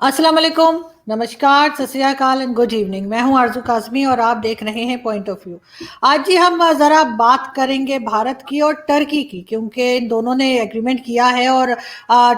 अस्सलाम वालेकुम, नमस्कार, सत श्री अकाल एंड गुड इवनिंग। मैं हूं आरजू काज़मी और आप देख रहे हैं पॉइंट ऑफ व्यू। आज जी हम ज़रा बात करेंगे भारत की और टर्की की, क्योंकि इन दोनों ने एग्रीमेंट किया है और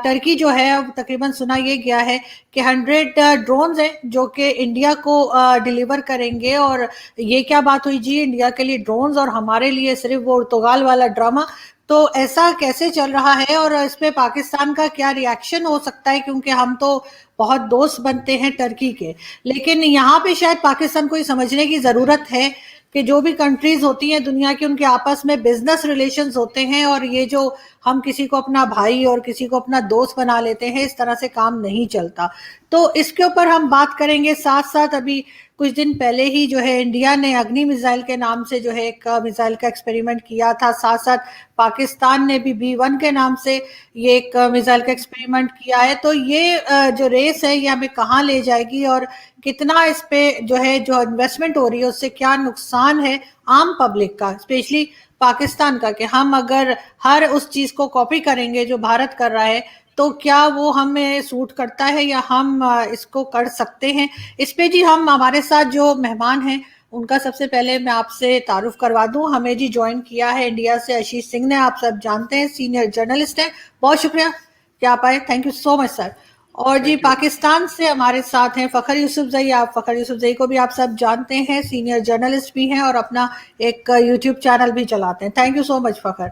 टर्की जो है अब तकरीबन सुना ये गया है कि 100 ड्रोन्स हैं जो कि इंडिया को डिलीवर करेंगे। और ये क्या बात हुई जी, इंडिया के लिए ड्रोन्स और हमारे लिए सिर्फ वो पुर्तगाल वाला ड्रामा। तो ऐसा कैसे चल रहा है और इस पे पाकिस्तान का क्या रिएक्शन हो सकता है, क्योंकि हम तो बहुत दोस्त बनते हैं टर्की के। लेकिन यहाँ पे शायद पाकिस्तान को ये समझने की ज़रूरत है कि जो भी कंट्रीज होती हैं दुनिया की, उनके आपस में बिजनेस रिलेशंस होते हैं, और ये जो हम किसी को अपना भाई और किसी को अपना दोस्त बना लेते हैं, इस तरह से काम नहीं चलता। तो इसके ऊपर हम बात करेंगे। साथ साथ अभी कुछ दिन पहले ही जो है इंडिया ने अग्नि मिसाइल के नाम से जो है एक मिसाइल का एक्सपेरिमेंट किया था। साथ साथ पाकिस्तान ने भी B1 के नाम से ये एक मिसाइल का एक्सपेरिमेंट किया है। तो ये जो रेस है ये हमें कहाँ ले जाएगी और कितना इस पे जो है जो इन्वेस्टमेंट हो रही है उससे क्या नुकसान है आम पब्लिक का, स्पेशली पाकिस्तान का, कि हम अगर हर उस चीज को कॉपी करेंगे जो भारत कर रहा है तो क्या वो हमें सूट करता है या हम इसको कर सकते हैं। इस पे जी हम हमारे साथ जो मेहमान हैं उनका सबसे पहले मैं आपसे तारुफ करवा दूं। हमें जी ज्वाइन किया है इंडिया से आशीष सिंह ने, आप सब जानते हैं, सीनियर जर्नलिस्ट हैं। बहुत शुक्रिया कि आप आए, thank you so much sir. और जी थैंक यू। पाकिस्तान से हमारे साथ हैं फ़खर यूसुफजई। आप फ़खर यूसुफजई को भी आप सब जानते हैं, सीनियर जर्नलिस्ट भी हैं और अपना एक यूट्यूब चैनल भी चलाते हैं। Thank you so much Fakhar.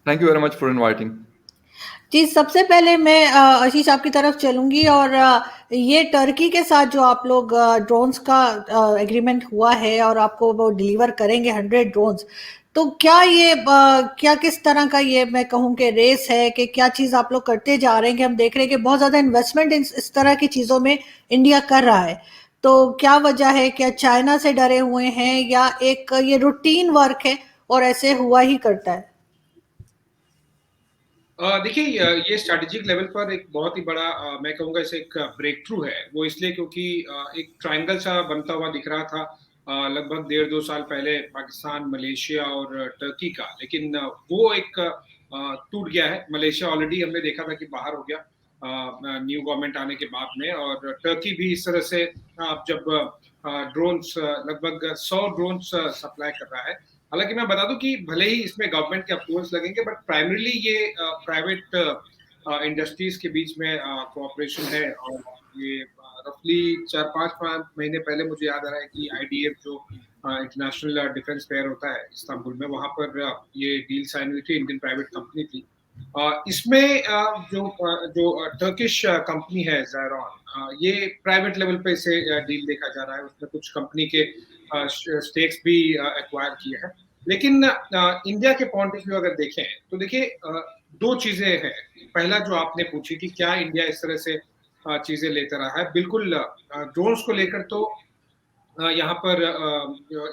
Thank you very much for inviting. जी, सबसे पहले मैं आशीष आपकी तरफ चलूंगी। और ये टर्की के साथ जो आप लोग ड्रोन्स का एग्रीमेंट हुआ है और आपको वो डिलीवर करेंगे 100 ड्रोन्स, तो क्या ये क्या किस तरह का ये मैं कहूँ कि रेस है कि क्या चीज़ आप लोग करते जा रहे हैं, कि हम देख रहे हैं कि बहुत ज़्यादा इन्वेस्टमेंट इस तरह की चीज़ों में इंडिया कर रहा है। तो क्या वजह है, क्या चाइना से डरे हुए हैं या एक ये रूटीन वर्क है और ऐसे हुआ ही करता है। देखिए, ये स्ट्रैटेजिक लेवल पर एक बहुत ही बड़ा, मैं कहूँगा इसे एक ब्रेक थ्रू है। वो इसलिए क्योंकि एक ट्रायंगल सा बनता हुआ दिख रहा था लगभग 1.5-2 साल पहले, पाकिस्तान, मलेशिया और टर्की का। लेकिन वो एक टूट गया है। मलेशिया ऑलरेडी हमने देखा था कि बाहर हो गया न्यू गवर्नमेंट आने के बाद में, और टर्की भी इस तरह से जब ड्रोन्स लगभग 100 ड्रोन्स सप्लाई कर रहा है। हालांकि मैं बता दूं कि भले ही इसमें गवर्नमेंट के अप्रूवल्स लगेंगे, बट प्राइमरीली ये प्राइवेट इंडस्ट्रीज के बीच में कोऑपरेशन है। और ये रफली 4-5 महीने पहले मुझे याद आ रहा है कि IDF जो इंटरनेशनल डिफेंस फेयर होता है इस्तांबुल में, वहां पर ये डील साइन हुई थी। इंडियन प्राइवेट कंपनी थी। इसमें जो टर्किश कंपनी है ज़ायरॉन, ये प्राइवेट लेवल पे इसे डील देखा जा रहा है। उसने कुछ कंपनी के स्टेक्स भी एक्वायर किए हैं। लेकिन इंडिया के पॉइंट ऑफ व्यू अगर देखें तो देखिए, दो चीजें हैं। पहला जो आपने पूछी कि क्या इंडिया इस तरह से चीजें लेता रहा है, बिल्कुल ड्रोन्स को लेकर तो यहाँ पर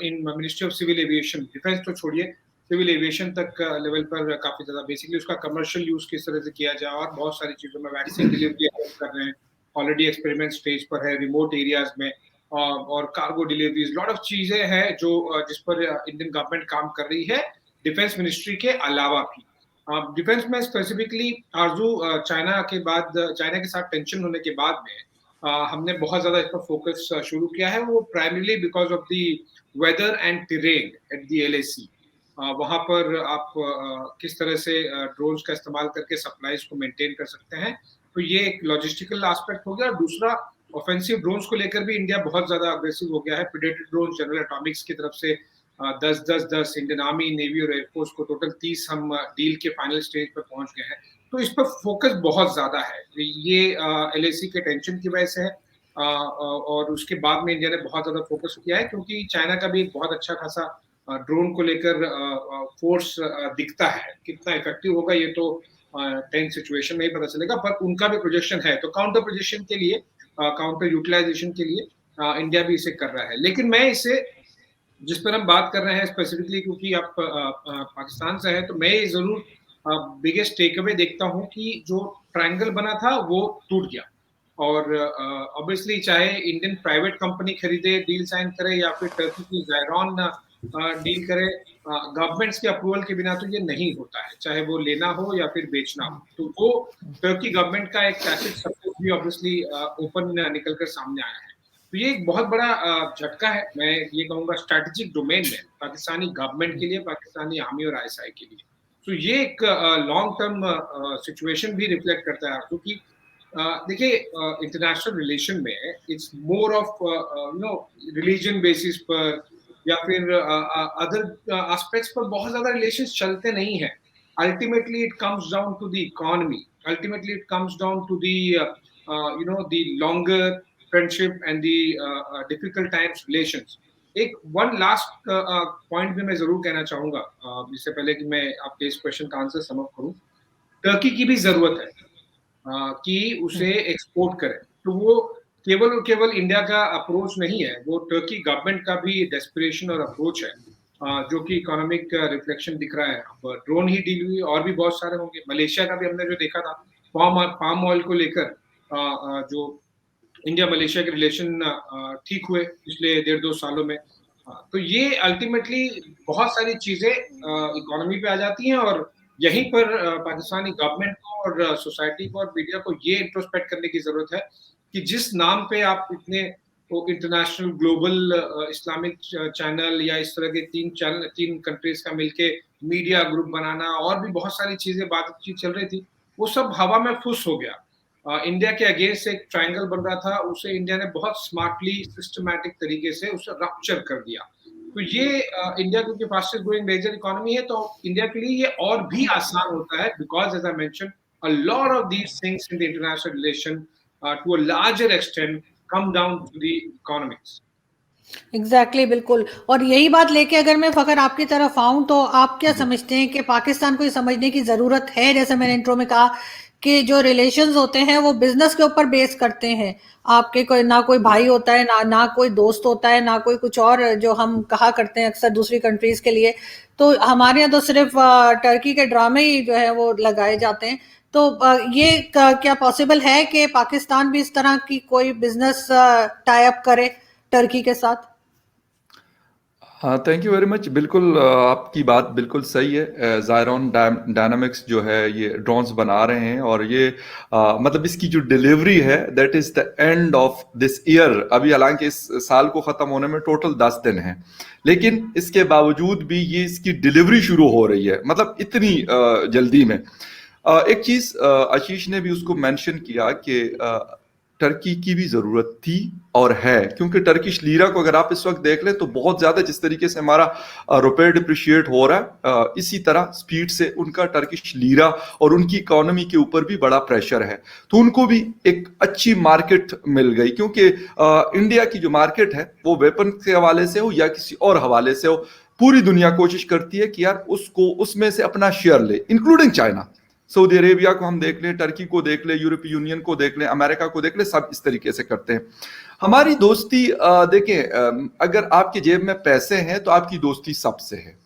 in ministry of civil aviation, defence तो छोड़िए, सिविल एविएशन तक लेवल पर काफी ज्यादा बेसिकली उसका कमर्शियल यूज किस तरह से किया जाए, और बहुत सारी चीजों में वैक्सीन डिलीवरी कर रहे हैं। ऑलरेडी एक्सपेरिमेंट स्टेज पर है रिमोट एरियाज में, और कार्गो डिलीवरीज, लॉट ऑफ चीजें हैं जो जिस पर इंडियन गवर्नमेंट काम कर रही है, डिफेंस मिनिस्ट्री के अलावा भी। डिफेंस में स्पेसिफिकली आरजू, चाइना के बाद, चाइना के साथ टेंशन होने के बाद में हमने बहुत ज्यादा इस पर फोकस शुरू किया है। वो primarily because of the weather and terrain at the LAC। वहां पर आप किस तरह से ड्रोन्स का इस्तेमाल करके सप्लाईज को मेंटेन कर सकते हैं। तो ये एक लॉजिस्टिकल एस्पेक्ट हो गया। और दूसरा, ऑफेंसिव ड्रोन्स को लेकर भी इंडिया बहुत ज्यादा अग्रेसिव हो गया है। प्रेडेटर ड्रोन जनरल एटॉमिक्स की तरफ से 10-10-10, इंडियन आर्मी, नेवी और एयरफोर्स को टोटल 30 हम डील के फाइनल स्टेज पर पहुंच गए हैं। तो इस पर फोकस बहुत ज्यादा है। ये LAC के टेंशन की वजह से है। और उसके बाद में इंडिया ने बहुत ज्यादा फोकस किया है, क्योंकि चाइना का भी एक बहुत अच्छा खासा ड्रोन को लेकर फोर्स दिखता है। कितना इफेक्टिव होगा ये तो टेंस सिचुएशन में ही पता चलेगा, पर उनका भी प्रोजेक्शन है। तो काउंटर प्रोजेक्शन के लिए, काउंटर यूटिलाइजेशन के लिए इंडिया भी इसे कर रहा है। लेकिन मैं इसे, जिस पर हम बात कर रहे हैं स्पेसिफिकली, क्योंकि आप पाकिस्तान से हैं, तो मैं ये जरूर बिगेस्ट टेक अवे देखता हूं कि जो ट्रायंगल बना था वो टूट गया। और ऑब्वियसली चाहे इंडियन प्राइवेट कंपनी खरीदे, डील साइन करे, या फिर टर्की की ज़ायरॉन डील करे, गवर्नमेंट्स के अप्रूवल के बिना तो ये नहीं होता है, चाहे वो लेना हो या फिर बेचना हो। तो वो टर्की गवर्नमेंट का एक टैसिट सपोर्ट भी ऑब्वियसली ओपन निकल कर सामने आया है। तो ये एक बहुत बड़ा झटका है, मैं ये कहूँगा स्ट्रैटेजिक डोमेन में पाकिस्तानी गवर्नमेंट के लिए, पाकिस्तानी आर्मी और आईएसआई के लिए। तो ये एक लॉन्ग टर्म सिचुएशन भी रिफ्लेक्ट करता है, क्योंकि देखिए इंटरनेशनल रिलेशन में it's more of religion basis पर या फिर अदर एस्पेक्ट्स पर बहुत ज्यादा रिलेशंस चलते नहीं है। Ultimately it comes down to the economy, ultimately it comes down to the the longer friendship and the difficult times relations. एक वन लास्ट पॉइंट भी मैं जरूर कहना चाहूंगा इससे पहले कि मैं आपके इस क्वेश्चन का आंसर समझ करूं। टर्की की भी जरूरत है कि उसे एक्सपोर्ट करें, तो वो केवल और केवल इंडिया का अप्रोच नहीं है, वो टर्की गवर्नमेंट का भी डेस्पिरेशन और अप्रोच है, जो कि इकोनॉमिक रिफ्लेक्शन दिख रहा है। अब ड्रोन ही डील हुई, और भी बहुत सारे होंगे। मलेशिया का भी हमने जो देखा था पाम ऑयल को लेकर, जो इंडिया मलेशिया के रिलेशन ठीक हुए पिछले 1.5-2 सालों में। तो ये अल्टीमेटली बहुत सारी चीजें इकोनॉमी पे आ जाती हैं, और यहीं पर पाकिस्तानी गवर्नमेंट को और सोसाइटी को और मीडिया को ये इंट्रोस्पेक्ट करने की जरूरत है कि जिस नाम पे आप इतने इंटरनेशनल ग्लोबल इस्लामिक चैनल या इस तरह के तीन कंट्रीज का मिलके मीडिया ग्रुप बनाना और भी बहुत सारी चीजें बातचीत चल रही थी, वो सब हवा में फुस हो गया। इंडिया के अगेंस्ट एक ट्रायंगल बन रहा था, उसे इंडिया ने बहुत स्मार्टली सिस्टमैटिक तरीके से उसे रप्चर कर दिया। तो ये इंडिया क्योंकि फास्टेस्ट ग्रोइंग मेजर इकोनॉमी है, तो इंडिया के लिए ये और भी आसान होता है, because as I mention a lot of these things in the international relation to a larger extent come down to the economics. Exactly बिल्कुल। और यही बात लेके अगर मैं फकर आपकी तरफ आऊं, तो आप क्या समझते हैं कि पाकिस्तान को ये समझने की जरूरत है, जैसे मैंने इंट्रो में कहा, कि जो रिलेशंस होते हैं वो बिजनेस के ऊपर बेस करते हैं। आपके कोई ना कोई भाई होता है, ना कोई दोस्त होता है, ना कोई कुछ और, जो हम कहा करते हैं अक्सर दूसरी कंट्रीज के लिए। तो हमारे यहाँ तो सिर्फ टर्की के ड्रामे ही जो है वो लगाए जाते हैं। तो ये क्या पॉसिबल है कि पाकिस्तान भी इस तरह की कोई बिजनेस टाई अप करे टर्की के साथ? हाँ, थैंक यू वेरी मच। बिल्कुल आपकी बात बिल्कुल सही है। ज़ायरॉन डायनामिक्स जो है ये ड्रोन्स बना रहे हैं, और ये मतलब इसकी जो डिलीवरी है that is the end of this year. अभी हालांकि इस साल को ख़त्म होने में टोटल 10 दिन हैं, लेकिन इसके बावजूद भी ये इसकी डिलीवरी शुरू हो रही है, मतलब इतनी जल्दी में। एक चीज़ आशीष ने भी उसको मेंशन किया कि टर्की की भी ज़रूरत थी और है, क्योंकि टर्किश लीरा को अगर आप इस वक्त देख लें तो बहुत ज़्यादा जिस तरीके से हमारा रुपये डिप्रिशिएट हो रहा है, इसी तरह स्पीड से उनका टर्किश लीरा और उनकी इकोनॉमी के ऊपर भी बड़ा प्रेशर है। तो उनको भी एक अच्छी मार्केट मिल गई, क्योंकि इंडिया की जो मार्केट है वो वेपन के हवाले से हो या किसी और हवाले से हो, पूरी दुनिया कोशिश करती है कि यार उसको उसमें से अपना शेयर ले, इंक्लूडिंग चाइना। सऊदी अरेबिया को हम देख लें, टर्की को देख लें, यूरोपीय यूनियन को देख लें, अमेरिका को देख लें, सब इस तरीके से करते हैं। हमारी दोस्ती देखें, अगर आपकी जेब में पैसे हैं तो आपकी दोस्ती सबसे है।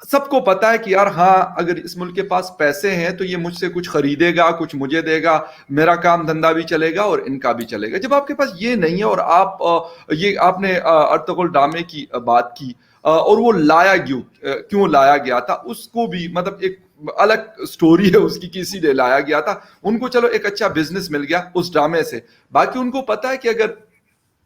सबको पता है कि यार हाँ, अगर इस मुल्क के पास पैसे हैं तो ये मुझसे कुछ खरीदेगा, कुछ मुझे देगा, मेरा काम धंधा भी चलेगा और इनका भी चलेगा। जब आपके पास ये नहीं है, और आप ये आपने अर्तुगरुल डामे की बात की, और वो लाया क्यों लाया गया था, उसको भी मतलब एक अलग स्टोरी है उसकी, किसी ने लाया गया था। उनको चलो एक अच्छा बिजनेस मिल गया उस ड्रामे से। बाकी उनको पता है कि अगर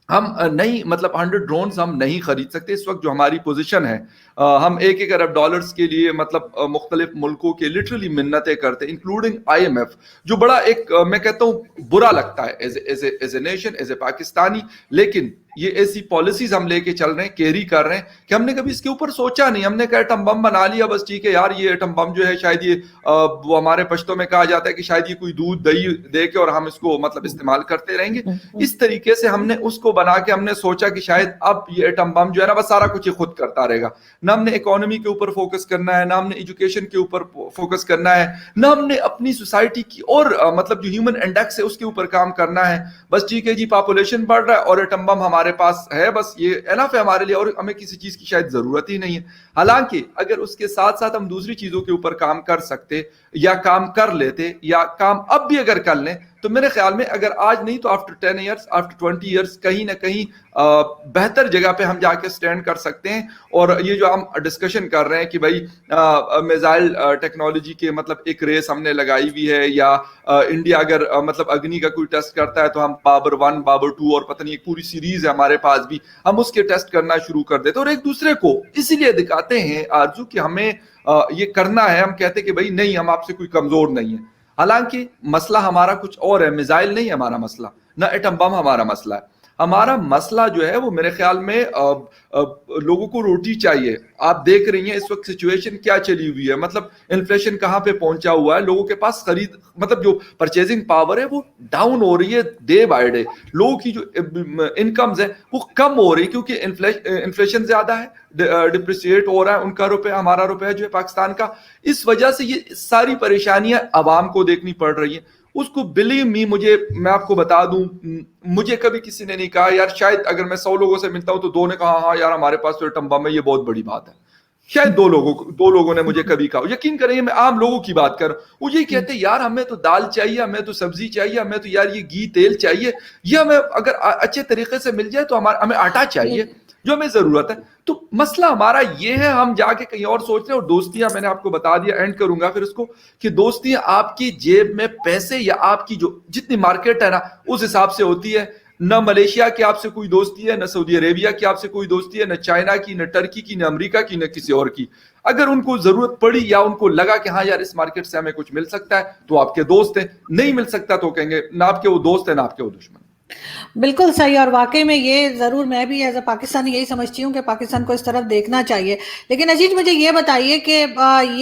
हम नहीं, मतलब 100 ड्रोन्स हम नहीं खरीद सकते इस वक्त जो हमारी पोजीशन है। हम 1-1 अरब डॉलर्स के लिए मतलब मुख्तलिफ मुल्कों के लिटरली मिन्नतें करते हैं, इंक्लूडिंग IMF, जो बड़ा एक मैं कहता हूँ बुरा लगता है as a nation, as a Pakistani. लेकिन ये ऐसी पॉलिसीज हम लेके चल रहे हैं, कैरी कर रहे हैं, कि हमने कभी इसके ऊपर सोचा नहीं। हमने कहा एटम बम बना लिया, बस ठीक है यार, ये एटम बम जो है शायद ये वो हमारे पश्तों में कहा जाता है कि शायद ये कोई दूध दही दे के और हम इसको मतलब इस्तेमाल करते रहेंगे। इस तरीके से हमने उसको बना के हमने सोचा कि शायद अब ये एटम बम जो है ना, बस सारा कुछ ये खुद करता रहेगा। ना हमने इकोनॉमी के ऊपर फोकस करना है, ना हमने एजुकेशन के ऊपर फोकस करना है, ना हमने अपनी सोसाइटी की और मतलब जो ह्यूमन इंडेक्स है उसके ऊपर काम करना है। बस ठीक है जी, पॉपुलेशन बढ़ रहा है और एटम बम हमारे पास है, बस ये एनफ है हमारे लिए, और हमें किसी चीज की शायद जरूरत ही नहीं है। हालांकि अगर उसके साथ साथ हम दूसरी चीजों के ऊपर काम कर सकते, या काम कर लेते, या काम अब भी अगर कर लें, तो मेरे ख्याल में अगर आज नहीं तो आफ्टर 10 ईयर्स, आफ्टर 20 ईयर्स कहीं ना कहीं बेहतर जगह पे हम जाके स्टैंड कर सकते हैं। और ये जो हम डिस्कशन कर रहे हैं कि भाई मिसाइल टेक्नोलॉजी के मतलब एक रेस हमने लगाई हुई है, या इंडिया अगर मतलब अग्नि का कोई टेस्ट करता है तो हम बाबर 1, बाबर 2 और पता नहीं एक पूरी सीरीज है हमारे पास भी, हम उसके टेस्ट करना शुरू कर देते और एक दूसरे को इसीलिए दिखाते हैं आरजू कि हमें ये करना है। हम कहते हैं कि भाई नहीं, हम आपसे कोई कमजोर नहीं है, हालांकि मसला हमारा कुछ और है। मिसाइल नहीं हमारा मसला, ना एटम बम हमारा मसला है। हमारा मसला जो है वो मेरे ख्याल में लोगों को रोटी चाहिए। आप देख रही हैं इस वक्त सिचुएशन क्या चली हुई है, मतलब इन्फ्लेशन कहां पे पहुंचा हुआ है, लोगों के पास खरीद मतलब जो परचेजिंग पावर है वो डाउन हो रही है डे बाय डे। लोगों की जो इनकम्स है वो कम हो रही, क्योंकि इन्फ्लेशन ज्यादा है, डिप्रिसिएट हो रहा है उनका रुपया, हमारा रुपया जो है पाकिस्तान का। इस वजह से ये सारी परेशानियां आवाम को देखनी पड़ रही है। उसको बिलीव मी, मैं आपको बता दूं, मुझे कभी किसी ने नहीं कहा यार, शायद अगर मैं 100 लोगों से मिलता हूं तो 2 ने कहा हाँ यार हमारे पास तो एटम बम है, ये बहुत बड़ी बात है। शायद 2 लोगों ने मुझे कभी कहा। यकीन करेंगे मैं आम लोगों की बात कर रहा हूं, वो यही कहते यार हमें तो दाल चाहिए, हमें तो सब्जी चाहिए, हमें तो यार ये घी तेल चाहिए, ये हमें अगर अच्छे तरीके से मिल जाए तो हमें आटा चाहिए जो हमें जरूरत है। तो मसला हमारा ये है, हम जाके कहीं और सोच रहे हैं। और दोस्तियां, मैंने आपको बता दिया, एंड करूंगा फिर इसको, कि दोस्तियां आपकी जेब में पैसे या आपकी जो जितनी मार्केट है ना उस हिसाब से होती है। न मलेशिया की आपसे कोई दोस्ती है, न सऊदी अरेबिया की आपसे कोई दोस्ती है, न चाइना की, न टर्की की, न अमेरिका की, न किसी और की। अगर उनको जरूरत पड़ी या उनको लगा कि हाँ यार इस मार्केट से हमें कुछ मिल सकता है तो आपके दोस्त हैं, नहीं मिल सकता तो कहेंगे ना आपके वो दोस्त है ना आपके वो दुश्मन। बिल्कुल सही। और वाकई में ये ज़रूर मैं भी एज अ पाकिस्तानी यही समझती हूँ कि पाकिस्तान को इस तरफ देखना चाहिए। लेकिन अजीज मुझे ये बताइए कि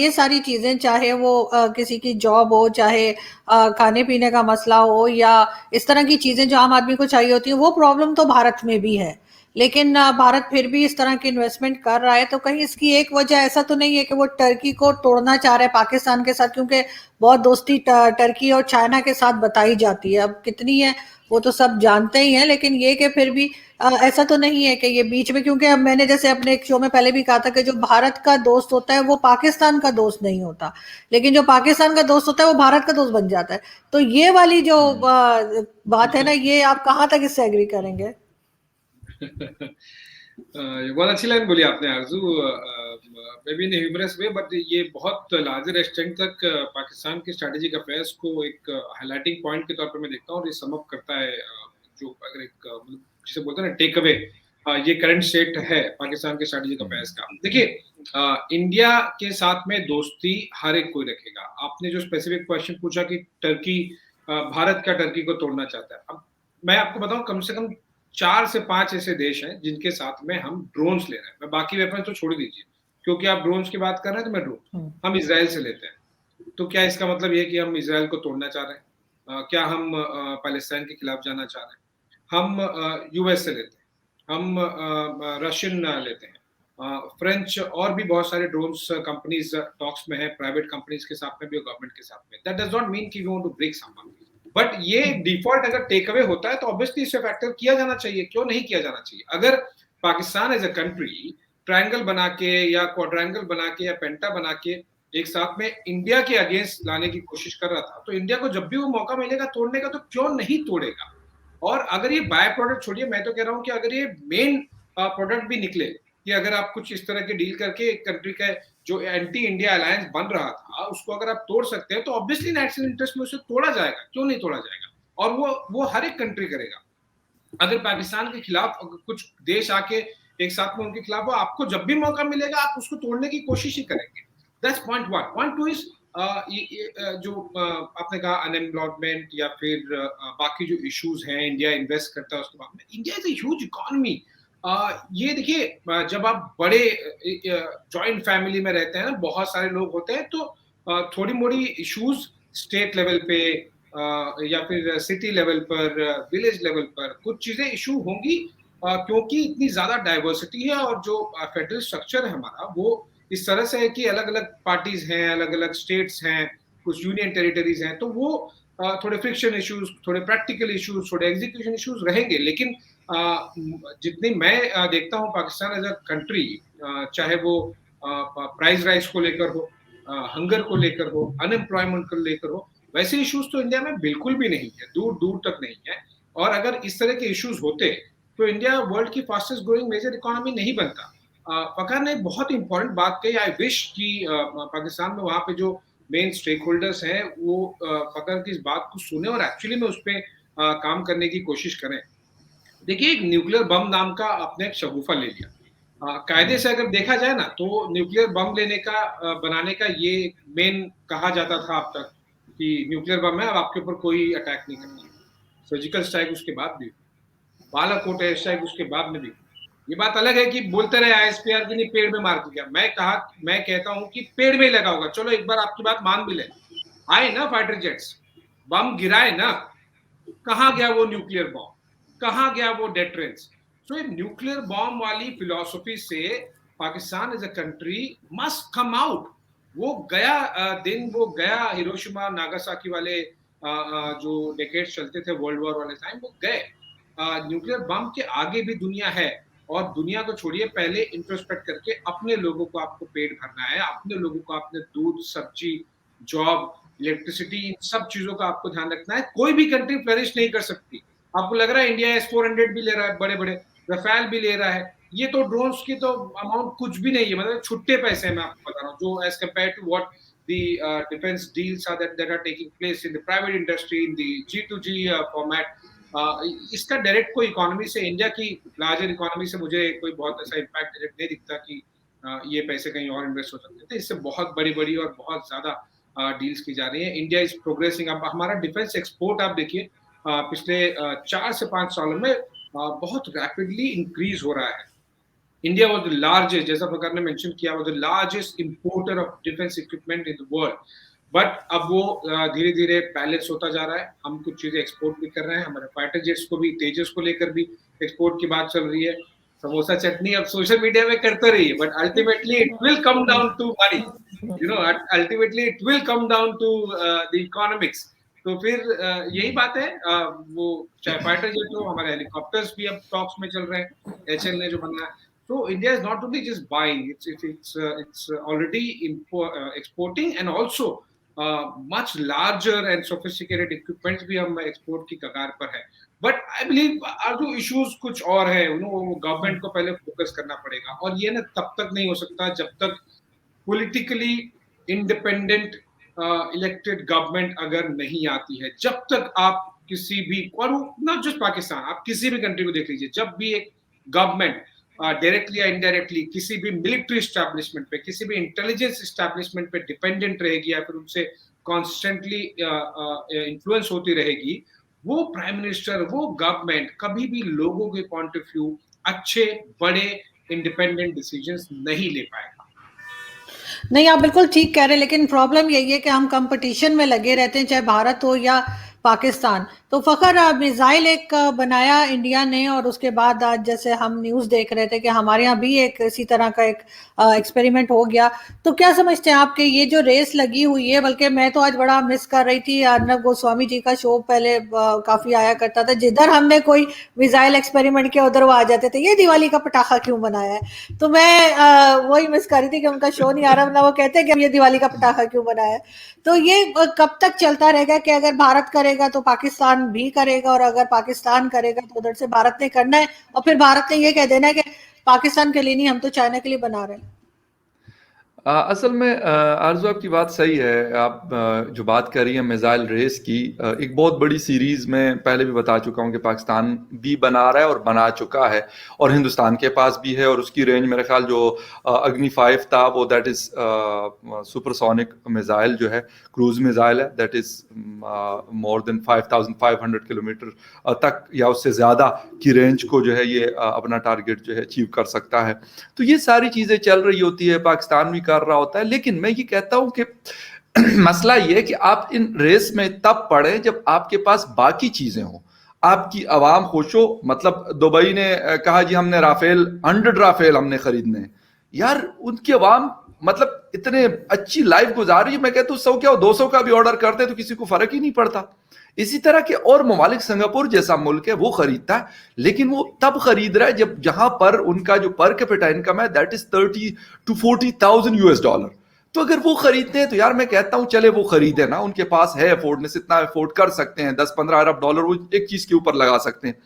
ये सारी चीज़ें, चाहे वो किसी की जॉब हो, चाहे खाने पीने का मसला हो, या इस तरह की चीज़ें जो आम आदमी को चाहिए होती हैं, वो प्रॉब्लम तो भारत में भी है। लेकिन भारत फिर भी इस तरह की इन्वेस्टमेंट कर रहा है, तो कहीं इसकी एक वजह ऐसा तो नहीं है कि वो टर्की को तोड़ना चाह रहे हैं पाकिस्तान के साथ, क्योंकि बहुत दोस्ती टर्की और चाइना के साथ बताई जाती है। अब कितनी है वो तो सब जानते ही हैं, लेकिन ये कि फिर भी ऐसा तो नहीं है कि ये बीच में, क्योंकि अब मैंने जैसे अपने एक शो में पहले भी कहा था कि जो भारत का दोस्त होता है वो पाकिस्तान का दोस्त नहीं होता, लेकिन जो पाकिस्तान का दोस्त होता है वो भारत का दोस्त बन जाता है। तो ये वाली जो बात है ना, ये आप कहाँ तक इससे एग्री करेंगे? बहुत अच्छी लाइन बोली आपने आरजू, may be in humorous way, but ये बहुत लार्जर एक्सटेंट तक पाकिस्तान की स्ट्रेटेजिक अफेयर्स को एक हाईलाइटिंग पॉइंट के तौर पर मैं देखता हूँ, और ये सम अप करता है जो अगर एक जिसे बोलते हैं ना टेक अवे, ये करंट स्टेट है पाकिस्तान के स्ट्रेटेजिक अफेयर्स का। देखिए इंडिया के साथ में दोस्ती हर एक कोई रखेगा। आपने जो स्पेसिफिक क्वेश्चन पूछा कि टर्की, भारत का टर्की को तोड़ना चाहता है, अब मैं आपको बताऊं कम से कम 4 से 5 ऐसे देश हैं जिनके साथ में हम ड्रोन्स ले रहे हैं। मैं बाकी वेपन तो छोड़ दीजिए, क्योंकि आप ड्रोन्स की बात कर रहे हैं तो मैं ड्रोन हम इजराइल से लेते हैं। तो क्या इसका मतलब ये कि हम इजराइल को तोड़ना चाह रहे हैं? क्या हम पैलेस्टाइन के खिलाफ जाना चाह रहे हैं? हम यूएस से लेते हैं, हम रशियन लेते हैं, फ्रेंच, और भी बहुत सारे ड्रोन्स कंपनीज टॉक्स में है, प्राइवेट कंपनीज के साथ में भी और गवर्नमेंट के साथ में। दैट डज नॉट मीन कि we want to break someone, but ये डिफॉल्ट अगर टेक अवे होता है तो ऑब्वियसली इसे फैक्टर किया जाना चाहिए। क्यों नहीं किया जाना चाहिए? अगर Pakistan as a country triangle बना के या क्वाड्रेंगल बना के या पेंटा बना के एक साथ में इंडिया के अगेंस्ट लाने की कोशिश कर रहा था, तो इंडिया को जब भी वो मौका मिलेगा तोड़ने का तो क्यों नहीं तोड़ेगा। और अगर ये बाय प्रोडक्ट छोड़िए, मैं तो कह रहा हूं कि अगर ये मेन प्रोडक्ट भी निकले कि अगर आप कुछ इस तरह के डील करके एक कंट्री का जो एंटी इंडिया अलायंस बन रहा था उसको अगर आप तोड़ सकते हैं, तो ऑब्वियसली नेशनल इंटरेस्ट में उसे तोड़ा जाएगा। क्यों नहीं तोड़ा जाएगा? और वो हर एक कंट्री करेगा। अगर पाकिस्तान के खिलाफ कुछ देश आके एक साथ में उनके खिलाफ हो, आपको जब भी मौका मिलेगा आप उसको तोड़ने की कोशिश ही करेंगे। That's point one. Point two is जो आपने कहा अनएम्प्लॉयमेंट या फिर बाकी जो इश्यूज हैं, इंडिया इन्वेस्ट करता है उसके बाद में। India is a huge economy. ये देखिए, जब आप बड़े जॉइंट फैमिली में रहते हैं ना, बहुत सारे लोग होते हैं, तो थोड़ी मोड़ी इश्यूज स्टेट लेवल पे या फिर सिटी लेवल पर, विलेज लेवल पर कुछ चीजें इशू होंगी, क्योंकि इतनी ज्यादा डाइवर्सिटी है और जो फेडरल स्ट्रक्चर है हमारा वो इस तरह से है कि अलग अलग पार्टीज हैं, अलग अलग स्टेट्स हैं, कुछ यूनियन टेरिटरीज हैं, तो वो थोड़े फ्रिक्शन इश्यूज, थोड़े प्रैक्टिकल इश्यूज, थोड़े एग्जीक्यूशन इश्यूज रहेंगे। लेकिन जितनी मैं देखता हूँ पाकिस्तान एज अ कंट्री, चाहे वो प्राइस राइज को लेकर हो, हंगर को लेकर हो, अनएम्प्लॉयमेंट को लेकर हो, वैसे इश्यूज तो इंडिया में बिल्कुल भी नहीं है, दूर दूर तक नहीं है। और अगर इस तरह के इश्यूज होते तो इंडिया वर्ल्ड की फास्टेस्ट ग्रोइंग मेजर इकोनॉमी नहीं बनता। फकर ने बहुत इंपॉर्टेंट बात कही। आई विश कि पाकिस्तान में वहां पे जो मेन स्टेक होल्डर्स हैं वो फकर की इस बात को सुने और एक्चुअली में उस पर काम करने की कोशिश करें। देखिए, एक न्यूक्लियर बम नाम का आपने एक शगुफा ले लिया। कायदे से अगर देखा जाए ना तो न्यूक्लियर बम लेने का बनाने का ये मेन कहा जाता था अब तक कि न्यूक्लियर बम है, अब आपके ऊपर कोई अटैक नहीं करना। सर्जिकल स्ट्राइक उसके बाद भी, बालाकोट एयर स्ट्राइक उसके बाद में भी। ये बात अलग है कि बोलते रहे आईएसपीआर की नहीं, पेड़ में मार दिया। मैं कहता हूं कि पेड़ में ही लगा होगा। चलो एक बार आपकी बात मान भी ले, आए ना फाइटर जेट्स, बम गिराए ना, कहां गया वो न्यूक्लियर बम, कहां गया वो डेटरेंस? सो न्यूक्लियर बॉम्ब वाली फिलॉसफी से Pakistan as a country must come out. वो गया दिन, वो गया हिरोशिमा नागासाकी वाले जो डेकेड्स चलते थे वर्ल्ड वॉर वाले टाइम, वो गए। न्यूक्लियर बम के आगे भी दुनिया है, और दुनिया को छोड़िए, पहले इंट्रोस्पेक्ट करके अपने लोगों को आपको पेट भरना है, अपने लोगों को आपने दूध, सब्जी, जॉब, इलेक्ट्रिसिटी, इन सब चीजों का आपको ध्यान रखना है। कोई भी कंट्री फ्लरिश नहीं कर सकती। आपको लग रहा है इंडिया S-400 भी ले रहा है, बड़े बड़े रफेल भी ले रहा है, ये तो ड्रोन्स की तो अमाउंट कुछ भी नहीं है, मतलब छुट्टे पैसे मैं आपको बता रहा हूँ, जो as compare to what the defense deals that are taking place in the private industry in the G2G format. इसका डायरेक्ट कोई इकोनॉमी से, इंडिया की लार्जर इकोनॉमी से मुझे कोई बहुत ऐसा इम्पैक्ट डायरेक्ट नहीं दिखता कि ये पैसे कहीं और इन्वेस्ट हो सकते थे। इससे बहुत बड़ी बड़ी और बहुत ज्यादा डील्स की जा रही है। India is progressing. अब हमारा डिफेंस एक्सपोर्ट आप देखिए पिछले 4 से 5 सालों में बहुत रैपिडली इंक्रीज हो रहा है। India was the largest, जैसा फकर ने मेंशन किया, was the largest importer of defense equipment in the world. But अब वो धीरे धीरे बैलेंस होता जा रहा है। हम कुछ चीजें एक्सपोर्ट भी कर रहे हैं, हमारे फाइटर जेट्स को भी, तेजस को लेकर भी एक्सपोर्ट की बात चल रही है। समोसा चटनी अब सोशल मीडिया में करते रहिए, but ultimately it will come down to money, you know, ultimately it will come down to the economics. तो फिर यही बात है, वो चाहे फाइटर जेट हो, हमारे हेलीकॉप्टर्स भी अब टॉक्स में चल रहे हैं, HAL ने जो बनाया। So India is not only just buying; it's already exporting, and also much larger and sophisticated equipment भी हम export की कगार पर है। But I believe जो issues कुछ और है, गवर्नमेंट को पहले फोकस करना पड़ेगा, और ये ना तब तक नहीं हो सकता जब तक politically independent elected government अगर नहीं आती है। जब तक आप किसी भी, और नॉट जस्ट पाकिस्तान, आप किसी भी कंट्री को देख लीजिए, जब भी एक गवर्नमेंट डायरेक्टली या इनडायरेक्टली किसी भी मिलिट्री एस्टैब्लिशमेंट पे, किसी भी इंटेलिजेंस एस्टैब्लिशमेंट पे डिपेंडेंट रहेगी, या फिर उनसे कॉन्स्टेंटली इन्फ्लुएंस होती रहेगी, वो प्राइम मिनिस्टर, वो गवर्नमेंट कभी भी लोगों के पॉइंट ऑफ व्यू अच्छे, बड़े, इंडिपेंडेंट डिसीजंस नहीं ले पाएगा। नहीं, आप बिल्कुल ठीक कह रहे हैं, लेकिन प्रॉब्लम यही है कि हम कंपटीशन में लगे रहते हैं, चाहे भारत हो या पाकिस्तान। तो फखर, मिसाइल एक बनाया इंडिया ने, और उसके बाद आज जैसे हम न्यूज़ देख रहे थे कि हमारे यहाँ भी एक इसी तरह का एक एक्सपेरिमेंट हो गया। तो क्या समझते हैं आपके ये जो रेस लगी हुई है, बल्कि मैं तो आज बड़ा मिस कर रही थी, अर्नब गोस्वामी जी का शो पहले काफी आया करता था, जिधर हमने कोई मिसाइल एक्सपेरिमेंट किया उधर वो आ जाते थे, ये दिवाली का पटाखा क्यों बनाया है। तो मैं वही मिस कर रही थी कि उनका शो नहीं आ रहा, ना वो कहते हैं कि ये दिवाली का पटाखा क्यों बनाया है। तो ये कब तक चलता रहेगा कि अगर भारत करेगा तो पाकिस्तान भी करेगा, और अगर पाकिस्तान करेगा तो उधर से भारत ने करना है, और फिर भारत ने ये कह देना है कि पाकिस्तान के लिए नहीं, हम तो चाइना के लिए बना रहे हैं। असल में आरज़ू आपकी बात सही है। आप जो बात कर रही हैं मिसाइल रेस की, एक बहुत बड़ी सीरीज में पहले भी बता चुका हूं कि पाकिस्तान भी बना रहा है और बना चुका है, और हिंदुस्तान के पास भी है, और उसकी रेंज मेरे ख्याल जो अग्नि 5 था वो दैट इज सुपरसोनिक मिसाइल जो है, क्रूज मिसाइल है, that is more than 5500 kilometre तक या उससे ज़्यादा की रेंज को जो है ये अपना टारगेट जो है अचीव कर सकता है। तो ये सारी चीज़ें चल रही होती है, पाकिस्तान भी कर रहा होता है। लेकिन मैं ये कहता हूं कि मसला ये है कि आप इन रेस में तब पड़े जब आपके पास बाकी चीजें हो, आपकी आवाम खुश हो। मतलब दुबई ने कहा जी हमने राफेल 100 राफेल हमने खरीदने, यार उनकी आवाम मतलब इतने अच्छी लाइफ गुजार रही है, मैं कहता हूँ 100 क्या 200 का भी ऑर्डर करते तो किसी को फर्क ही नहीं पड़ता। इसी तरह के और ममालिक, सिंगापुर जैसा मुल्क है वो खरीदता है, लेकिन वो तब खरीद रहा है जब जहां पर उनका जो पर कैपिटा इनकम है दैट इज $30,000 to $40,000। तो अगर वो खरीदते हैं तो यार मैं कहता हूं चले वो खरीदे ना, उनके पास है अफोर्डनेस, इतना अफोर्ड कर सकते हैं, 10-15 अरब डॉलर वो एक चीज के ऊपर लगा सकते हैं।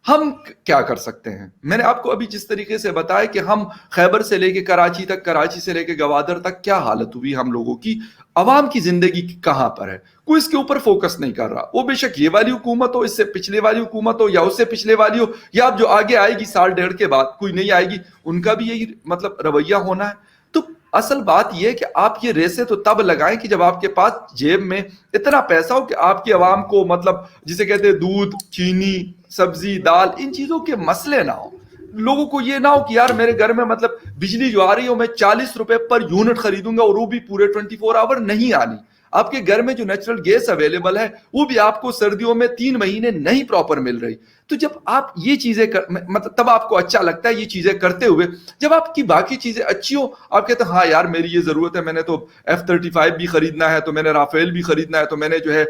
हम क्या कर सकते हैं? मैंने आपको अभी जिस तरीके से बताया कि हम खैबर से लेके कराची तक, कराची से लेके गवादर तक क्या हालत हुई हम लोगों की, अवाम की जिंदगी कहां पर है, कोई इसके ऊपर फोकस नहीं कर रहा। वो बेशक ये वाली हुकूमत हो, इससे पिछले वाली हुकूमत हो, या उससे पिछले वाली हो, या अब जो आगे आएगी साल डेढ़ के बाद कोई नहीं आएगी, उनका भी यही मतलब रवैया होना है। तो असल बात यह है कि आप ये रेसे तो तब लगाएं कि जब आपके पास जेब में इतना पैसा हो कि आपकी आवाम को मतलब जिसे कहते हैं दूध, चीनी, सब्जी, दाल, इन चीजों के मसले ना हो। लोगों को ये ना हो कि यार मेरे घर में मतलब बिजली जो आ रही हो मैं 40 रुपए पर यूनिट खरीदूंगा और वो भी पूरे 24 आवर नहीं आनी। आपके घर में जो नेचुरल गैस अवेलेबल है वो भी आपको सर्दियों में 3 महीने नहीं प्रॉपर मिल रही। तो जब आप ये चीजें मतलब तब आपको अच्छा लगता है ये चीजें करते हुए। जब आपकी बाकी चीजें अच्छी हो, आप कहते हैं हाँ यार मेरी ये जरूरत है, मैंने तो F-35 भी खरीदना है, तो मैंने राफेल भी खरीदना है, तो मैंने जो है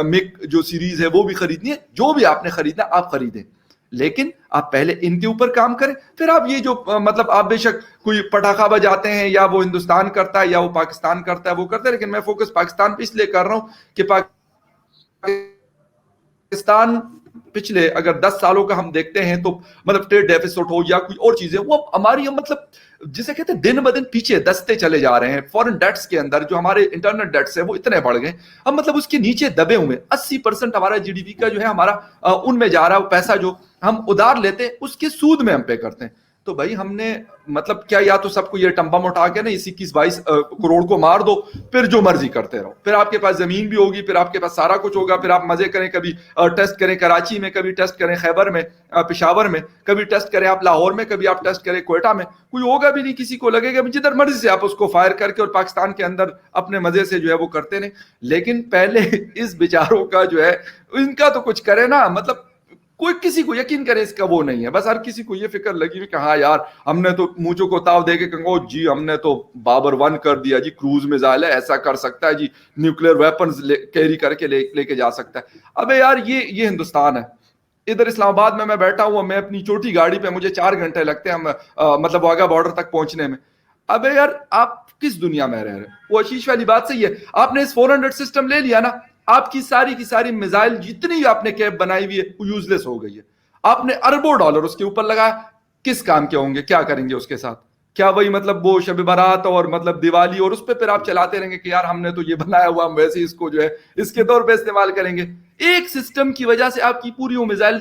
मिग जो सीरीज है वो भी खरीदनी है, जो भी आपने खरीदना आप खरीदें, लेकिन आप पहले इनके ऊपर काम करें, फिर आप ये जो मतलब आप बेशक कोई पटाखा बजाते हैं या वो हिंदुस्तान करता है या वो पाकिस्तान करता है वो करता है, लेकिन मैं फोकस पाकिस्तान पे इसलिए कर रहा हूं कि पाकिस्तान पिछले अगर 10 सालों का हम देखते हैं तो मतलब ट्रेड डेफिसिट हो या कोई और चीजें, वो हमारी मतलब जिसे कहते हैं दिन ब दिन पीछे दसते चले जा रहे हैं। फॉरेन डेट्स के अंदर जो हमारे इंटरनल डेट्स है वो इतने बढ़ गए, हम मतलब उसके नीचे दबे हुए। 80% हमारा जीडीपी का जो है हमारा उनमें जा रहा है, पैसा जो हम उधार लेते हैं उसके सूद में हम पे करते हैं। तो भाई हमने मतलब क्या, या तो सबको ये टंबम उठा के ना इस 21-22 करोड़ को मार दो, फिर जो मर्जी करते रहो, फिर आपके पास जमीन भी होगी, फिर आपके पास सारा कुछ होगा, फिर आप मजे करें, कभी टेस्ट करें कराची में, कभी टेस्ट करें खैबर में, पेशावर में, कभी टेस्ट करें आप लाहौर में, कभी आप टेस्ट करें क्वेटा में, कोई होगा भी नहीं, किसी को लगेगा जिधर मर्जी से आप उसको फायर करके और पाकिस्तान के अंदर अपने मजे से जो है वो करते नहीं। लेकिन पहले इस बेचारों का जो है इनका तो कुछ करे ना, मतलब कोई किसी को यकीन करे इसका वो नहीं है, बस हर किसी को ये फिक्र लगी हुई कि हाँ यार हमने तो मूंचों को ताव दे के कहो जी हमने तो बाबर 1 कर दिया जी, क्रूज मिसाइल है, ऐसा कर सकता है जी, न्यूक्लियर वेपन्स कैरी करके लेके जा सकता है। अबे यार ये हिंदुस्तान है। इधर इस्लामाबाद में मैं बैठा हूँ, मैं अपनी छोटी गाड़ी पे मुझे 4 घंटे लगते हैं मतलब वाघा बॉर्डर तक पहुंचने में। अबे यार आप किस दुनिया में रह रहे हैं? वो आशीष वाली बात सही है, आपने इस 400 सिस्टम ले लिया ना, आपकी सारी की सारी मिसाइल जितनी आपने कैप बनाई हुई है वो यूजलेस हो गई है। आपने अरबों डॉलर उसके ऊपर लगाया, किस काम के होंगे, क्या करेंगे उसके साथ? क्या वही मतलब वो शब बारात और मतलब दिवाली और उस पर फिर आप चलाते रहेंगे कि यार हमने तो ये बनाया हुआ, हम वैसे इसको जो है इसके तौर पे इस्तेमाल करेंगे। एक सिस्टम की वजह से आपकी पूरी वो मिसाइल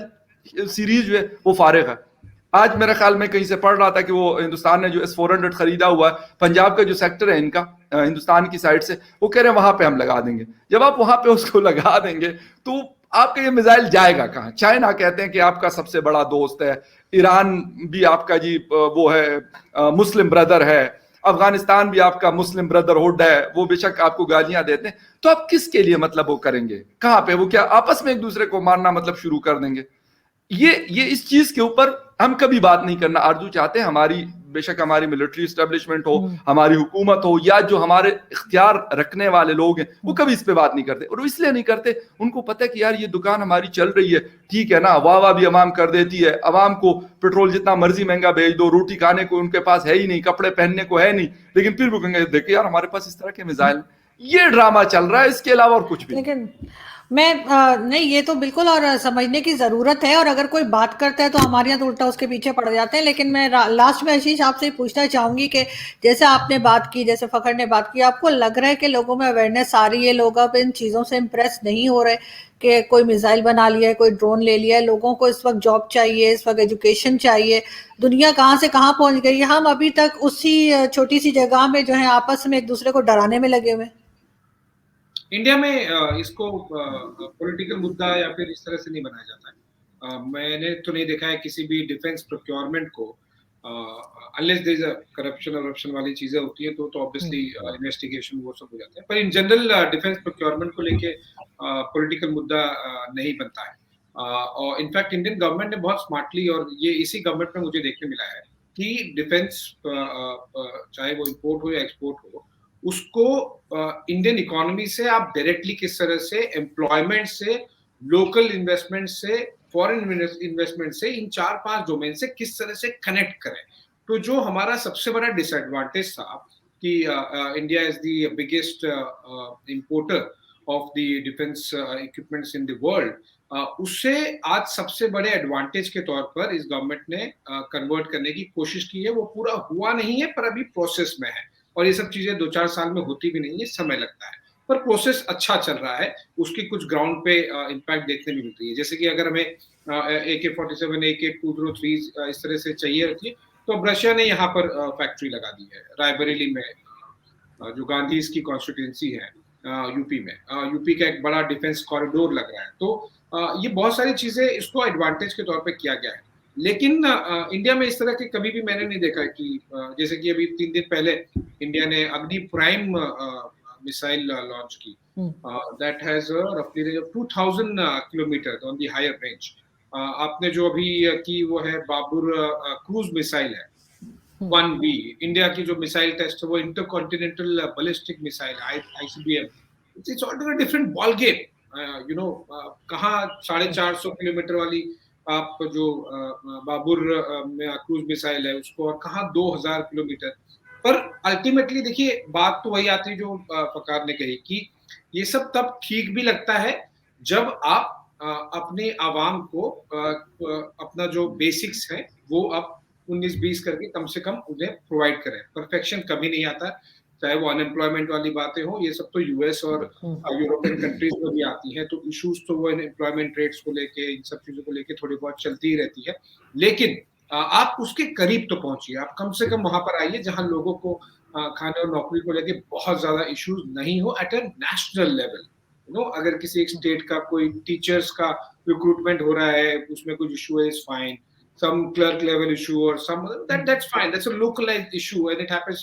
सीरीज जो है वो फारिग है। आज मेरे ख्याल में कहीं से पढ़ रहा था कि वो हिंदुस्तान ने जो S-400 खरीदा हुआ है, पंजाब का जो सेक्टर है इनका हिंदुस्तान की साइड से, वो कह रहे हैं वहां पे हम लगा देंगे। जब आप वहां पे उसको लगा देंगे तो आपका ये मिसाइल जाएगा कहां? चाइना कहते हैं कि आपका सबसे बड़ा दोस्त है, ईरान भी आपका जी वो है मुस्लिम ब्रदर है, अफगानिस्तान भी आपका मुस्लिम ब्रदरहुड है, वो बेशक आपको गालियां देते हैं। तो आप किसके लिए मतलब वो करेंगे? कहां पे वो क्या आपस में एक दूसरे को मारना मतलब शुरू कर देंगे? ये इस चीज के ऊपर हम कभी बात नहीं करना आरजू चाहते हैं। हमारी बेशक हमारी मिलिट्री एस्टेब्लिशमेंट हो, हमारी हुकूमत हो, या जो हमारे इख्तियार रखने वाले लोग हैं, वो कभी इस पे बात नहीं करते। और इसलिए नहीं करते, उनको पता है कि यार ये दुकान हमारी चल रही है, ठीक है ना, वाह भी अवाम कर देती है, अवाम को पेट्रोल जितना मर्जी महंगा भेज दो, रोटी खाने को उनके पास है ही नहीं, कपड़े पहनने को है नहीं, लेकिन फिर वो कहेंगे देखिए यार हमारे पास इस तरह के मिसाइल। ये ड्रामा चल रहा है, इसके अलावा और कुछ भी। लेकिन मैं नहीं, ये तो बिल्कुल और समझने की ज़रूरत है, और अगर कोई बात करता है तो हमारे यहाँ तो उल्टा उसके पीछे पड़ जाते हैं। लेकिन मैं लास्ट में आशीष आपसे पूछना चाहूँगी कि जैसे आपने बात की, जैसे फ़खर ने बात की, आपको लग रहा है कि लोगों में अवेयरनेस आ रही है, लोग अब इन चीज़ों से इम्प्रेस नहीं हो रहे कि कोई मिसाइल बना लिया है, कोई ड्रोन ले लिया है? लोगों को इस वक्त जॉब चाहिए, इस वक्त एजुकेशन चाहिए। दुनिया कहाँ से कहाँ पहुँच गई है, हम अभी तक उसी छोटी सी जगह में जो है आपस में एक दूसरे को डराने में लगे हुए हैं। इंडिया में इसको पॉलिटिकल मुद्दा या फिर इस तरह से नहीं बनाया जाता है। मैंने तो नहीं देखा है किसी भी डिफेंस प्रोक्योरमेंट को, unless there is a corruption वाली चीजें होती है तो ऑब्वियसली इन्वेस्टिगेशन वो सब हो जाता है, पर इन जनरल डिफेंस प्रोक्योरमेंट को लेके पॉलिटिकल मुद्दा नहीं बनता है। और इनफैक्ट इंडियन गवर्नमेंट ने बहुत स्मार्टली, और ये इसी गवर्नमेंट में मुझे देखने मिला है कि डिफेंस चाहे वो इंपोर्ट हो या एक्सपोर्ट हो, उसको इंडियन इकोनॉमी से आप डायरेक्टली किस तरह से, एम्प्लॉयमेंट से, लोकल इन्वेस्टमेंट से, फॉरेन इन्वेस्टमेंट से, इन 4-5 डोमेन से किस तरह से कनेक्ट करें। तो जो हमारा सबसे बड़ा डिसएडवांटेज था कि India is the biggest importer of the defence equipments in the world, उससे आज सबसे बड़े एडवांटेज के तौर पर इस गवर्नमेंट ने कन्वर्ट करने की कोशिश की है। वो पूरा हुआ नहीं है पर अभी प्रोसेस में है, और ये सब चीजें 2-4 साल में होती भी नहीं है, समय लगता है, पर प्रोसेस अच्छा चल रहा है। उसकी कुछ ग्राउंड पे इम्पैक्ट देखने में मिलती है। जैसे कि अगर हमें AK-47, AK-203 इस तरह से चाहिए होती है, तो अब रशिया ने यहाँ पर फैक्ट्री लगा दी है रायबरेली में, जो गांधी की कॉन्स्टिट्यूंसी है यूपी में। यूपी का एक बड़ा डिफेंस कॉरिडोर लग रहा है। तो ये बहुत सारी चीजें इसको एडवांटेज के तौर पे किया गया है। लेकिन इंडिया में इस तरह के कभी भी मैंने नहीं देखा कि जैसे कि अभी 3 दिन पहले इंडिया ने अग्नि प्राइम मिसाइल लॉन्च की, दैट हैज रफली range of 2000 kilometre on the higher range. आपने जो अभी की वो है बाबुर क्रूज मिसाइल है 1B। इंडिया की जो मिसाइल टेस्ट है वो intercontinental ballistic missile ICBM। It's already different ball game. You know, कहाँ 450 किलोमीटर वाली आप जो बाबुर क्रूज मिसाइल है उसको, और कहाँ 2000 किलोमीटर। पर अल्टीमेटली देखिए, बात तो वही आती है जो फकार ने कही कि ये सब तब ठीक भी लगता है जब आप अपने आवाम को अपना जो बेसिक्स है वो आप 19-20 करके कम से कम उन्हें प्रोवाइड करें। परफेक्शन कभी नहीं आता, चाहे वो अनएम्प्लॉयमेंट वाली बातें हो, ये सब तो यूएस और यूरोपियन कंट्रीज में भी आती हैं, तो इश्यूज तो वो एम्प्लॉयमेंट रेट्स को लेके, इन सब चीजों को लेके थोड़ी बहुत चलती ही रहती है। लेकिन आप उसके करीब तो पहुंचिए, आप कम से कम वहां पर आइए जहां लोगों को खाने और नौकरी को लेके बहुत ज्यादा इश्यूज नहीं हो at a national level. You know, अगर किसी एक स्टेट का कोई टीचर्स का रिक्रूटमेंट हो रहा है, उसमें कुछ इशू है, is fine. Some clerk level issue or some that's fine, that's a localized issue and it happens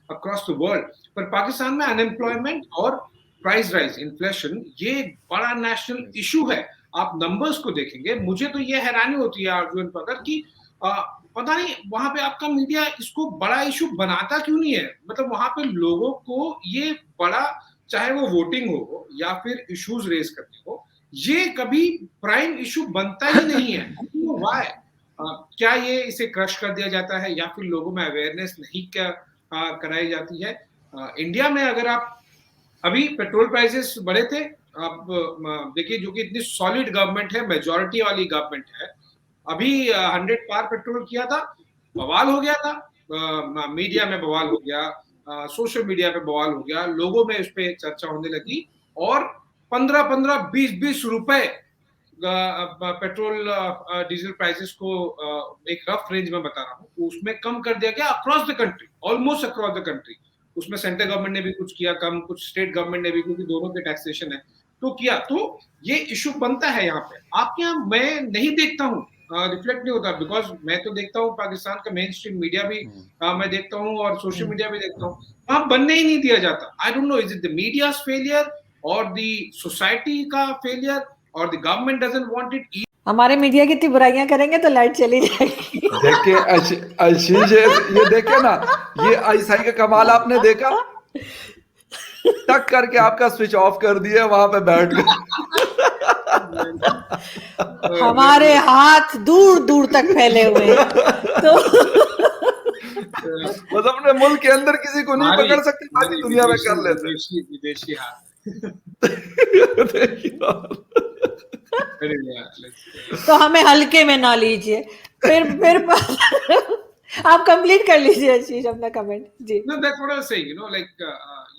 across the world. पर पाकिस्तान में अनएम्प्लॉयमेंट और प्राइस राइज, इन्फ्लेशन, ये बड़ा नेशनल इशू है। आप नंबर्स को देखेंगे, मुझे तो ये हैरानी होती है अर्जुन पकड़ कि पता नहीं वहां पे आपका मीडिया इसको बड़ा इशू बनाता क्यों नहीं है। मतलब वहां पे लोगों को ये बड़ा, चाहे वो वोटिंग हो या फिर इश्यूज रेज करने हो, ये कभी प्राइम इशू बनता ही नहीं है। व्हाई? क्या ये इसे क्रश कर दिया जाता है या फिर लोगों में अवेयरनेस नहीं क्या कराई जाती है? इंडिया में अगर आप अभी पेट्रोल प्राइसेस बढ़े थे, आप देखिए, जो कि इतनी सॉलिड गवर्नमेंट है, मेजॉरिटी वाली गवर्नमेंट है, अभी 100 पार पेट्रोल किया था, बवाल हो गया था, मीडिया में बवाल हो गया, सोशल मीडिया पे बवाल हो गया, लोगों में इस पे चर्चा होने लगी, और 15-15, 20-20 रुपए पेट्रोल डीजल प्राइसेस को एक रफ रेंज में बता रहा हूँ, उसमें कम कर दिया गया across the country, almost across the country. उसमें सेंट्रल गवर्नमेंट ने भी कुछ किया कम, कुछ स्टेट गवर्नमेंट ने भी, क्योंकि दोनों पे टैक्सेशन है, तो किया। तो ये इशू बनता है यहाँ पे। आपके यहाँ मैं नहीं देखता हूँ, रिफ्लेक्ट नहीं होता, बिकॉज मैं तो देखता हूँ पाकिस्तान का मेन स्ट्रीम मीडिया भी मैं देखता हूँ और सोशल मीडिया भी देखता हूँ, वहां बनने ही नहीं दिया जाता। I don't know, is it the media's failure or the society का failure or the government doesn't want it. हमारे मीडिया की इतनी बुराइयां करेंगे तो लाइट चली जाएगी। देखिए आशीष, ये देखे ना, ये आईसाई का कमाल आपने देखा, टक करके आपका स्विच ऑफ कर दिया वहां पे बैठ कर। हमारे हाथ दूर दूर तक फैले हुए हैं, तो बस अपने मुल्क के अंदर किसी को नहीं पकड़ सकते, बाकी दुनिया में कर लेते। विदेशी हाथ। तो हमें हल्के में ना लीजिए। फिर आप कंप्लीट कर लीजिए आशीष अपना कमेंट जी। No, that's what I was saying, you know, like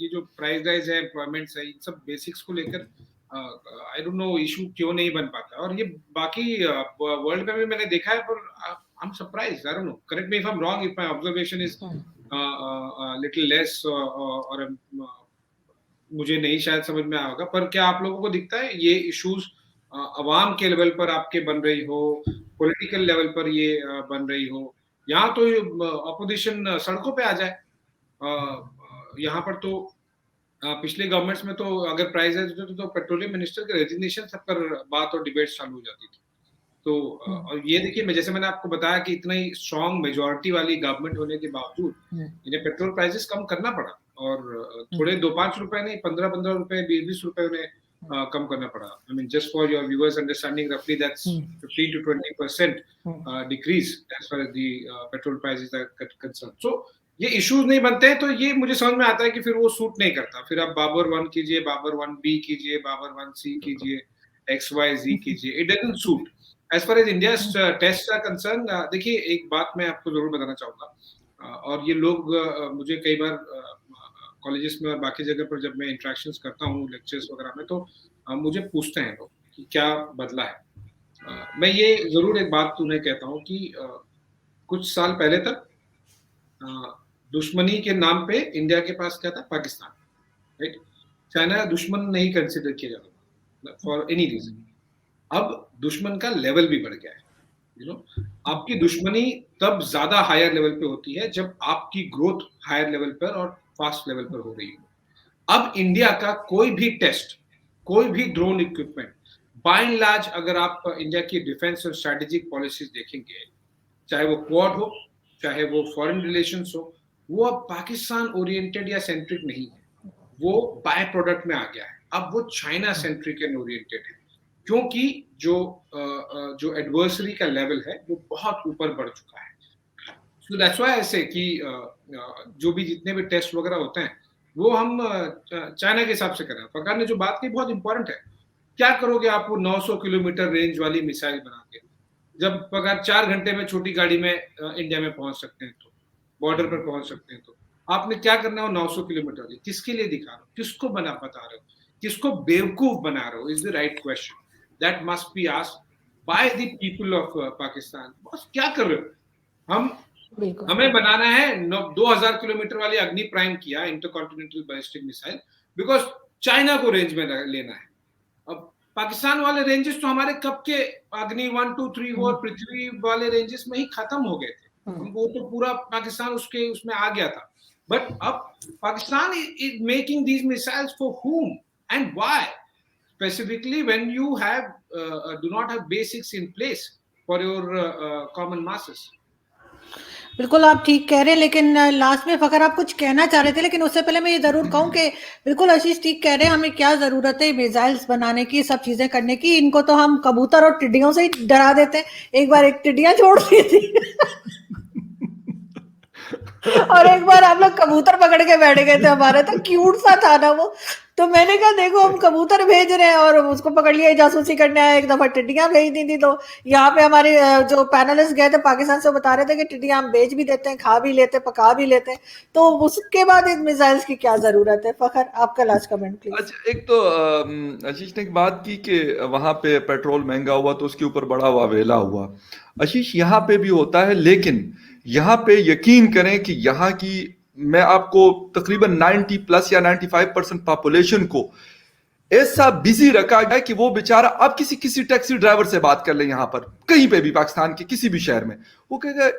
ये जो प्राइस राइज है, एम्प्लॉयमेंट है, इन सब बेसिक्स को लेकर आई डोंट नो इशू क्यों नहीं बन पाता। और ये बाकी वर्ल्ड में भी मैंने देखा है, पर I am surprised, I don't no, correct me if I am wrong, if my observation is little less, और मुझे नहीं शायद समझ में आया होगा। पर क्या आप लोगों को दिखता है ये इश्यूज अवाम के लेवल पर आपके बन रही हो, पॉलिटिकल लेवल पर ये बन रही हो? यहाँ तो अपोजिशन सड़कों पे आ जाए। यहाँ पर तो पिछले गवर्नमेंट्स में तो अगर प्राइस है तो पेट्रोलियम मिनिस्टर के रेजिग्नेशन सब पर बात और डिबेट चालू हो जाती थी। तो और ये देखिए, मैं जैसे मैंने आपको बताया कि इतना ही स्ट्रॉन्ग मेजॉरिटी वाली गवर्नमेंट होने के बावजूद इन्हें पेट्रोल प्राइसेस कम करना पड़ा, और थोड़े 2-5 रुपए नहीं, 15-15 रुपए, 20-20 रुपए उन्हें कम करना पड़ा। I mean, just for your viewers understanding, roughly that's 15 to 20% decrease as far as the petrol prices are concerned. So ये इश्यूज नहीं बनते हैं, तो ये मुझे समझ में आता है कि फिर वो सूट नहीं करता। फिर आप बाबर 1 कीजिए, बाबर 1B कीजिए, बाबर 1C कीजिए, XYZ कीजिए, it doesn't suit. As far as India test are concern, देखिए एक बात मैं आपको जरूर बताना चाहूंगा, और ये लोग मुझे कई बार कॉलेजेस में और बाकी जगह पर जब मैं इंटरेक्शंस करता हूँ लेक्चर्स वगैरह में, तो मुझे पूछते हैं लोग कि क्या बदला है। मैं ये जरूर एक बात तुम्हें कहता हूँ कि कुछ साल पहले तक दुश्मनी के नाम पे इंडिया के पास क्या था, पाकिस्तान, राइट। चाइना दुश्मन नहीं कंसिडर किया जाता फॉर एनी रीजन। अब दुश्मन का लेवल भी बढ़ गया है, यू नो। आपकी दुश्मनी तब ज्यादा हायर लेवल पे होती है जब आपकी ग्रोथ हायर लेवल पर और फास्ट लेवल पर हो रही हो। अब इंडिया का कोई भी टेस्ट, कोई भी drone equipment, by and large अगर आप इंडिया की डिफेंस और स्ट्रेटेजिक पॉलिसीज देखेंगे, चाहे वो क्वाड हो, चाहे वो फॉरेन रिलेशंस हो, वो अब पाकिस्तान ओरिएंटेड या सेंट्रिक नहीं है, वो बाय प्रोडक्ट में आ गया है। अब वो चाइना सेंट्रिक एंड ओरिएंटेड है, क्योंकि जो एडवर्सरी का लेवल है वो बहुत ऊपर बढ़ चुका है। सो दैट्स व्हाई ऐसे कि जो भी जितने भी टेस्ट वगैरह होते हैं वो हम चाइना के हिसाब से कर रहे हैं। फरकार ने जो बात की बहुत इंपॉर्टेंट है। क्या करोगे आप वो 900 किलोमीटर रेंज वाली मिसाइल बना के, जब अगर 4 घंटे में छोटी गाड़ी में इंडिया में पहुंच सकते हैं, तो बॉर्डर पर पहुंच सकते हैं, तो आपने क्या करना है? 900 किलोमीटर किसके लिए दिखा रहे हो? किसको बता रहे हो? किसको बेवकूफ बना रहे हो? Is the right question that must be asked by the people of Pakistan. बस क्या कर रहे हो? हमें बनाना है 2000 किलोमीटर वाली अग्नि प्राइम किया, intercontinental ballistic missile, because China को रेंज में लेना है। अब पाकिस्तान वाले रेंजेस तो हमारे कब के अग्नि 1, 2, 3 और पृथ्वी वाले रेंजेस में ही खत्म हो गए थे। वो तो पूरा पाकिस्तान उसमें आ गया था। बट अब Pakistan is making these missiles for whom and why? Specifically when you have do not have basics in place for your common masses. बिल्कुल आप ठीक कह रहे हैं, लेकिन लास्ट में फकर आप कुछ कहना चाह रहे थे, लेकिन उससे पहले मैं ये जरूर कहूं कि बिल्कुल आशीष ठीक कह रहे हैं, हमें क्या जरूरत है मिसाइल्स बनाने की, सब चीजें करने की। इनको तो हम कबूतर और टिड्डियों से ही डरा देते हैं। एक बार एक टिड्डियां छोड़ दी थी और एक बार हम लोग कबूतर पकड़ के बैठ गए थे, हमारे तो क्यूट सा था ना वो। तो मैंने कहा देखो हम कबूतर भेज रहे हैं और उसको पकड़ लिया, जासूसी करने आया। एक दफा टिड्डियां भेज दी थी। तो यहाँ पे हमारे जो पैनलिस्ट गए थे पाकिस्तान से, बता रहे थे कि टिड्डियां हम भेज भी देते हैं, खा भी लेते हैं, पका भी लेते हैं। तो उसके बाद इन मिसाइल्स की क्या जरूरत है? फखर आपका लास्ट कमेंट प्लीज। अच्छा, एक तो आशीष ने एक बात की कि वहां पे पेट्रोल महंगा हुआ तो उसके ऊपर बड़ा वावेला हुआ। आशीष यहाँ पे भी होता है, लेकिन यहाँ पे यकीन करें कि यहाँ की, मैं आपको तकरीबन 90+ या 95% पॉपुलेशन को ऐसा बिजी रखा गया है कि वो बेचारा, आप किसी टैक्सी ड्राइवर से बात कर लें यहाँ पर कहीं पे भी पाकिस्तान के किसी भी शहर में, वो कहेगा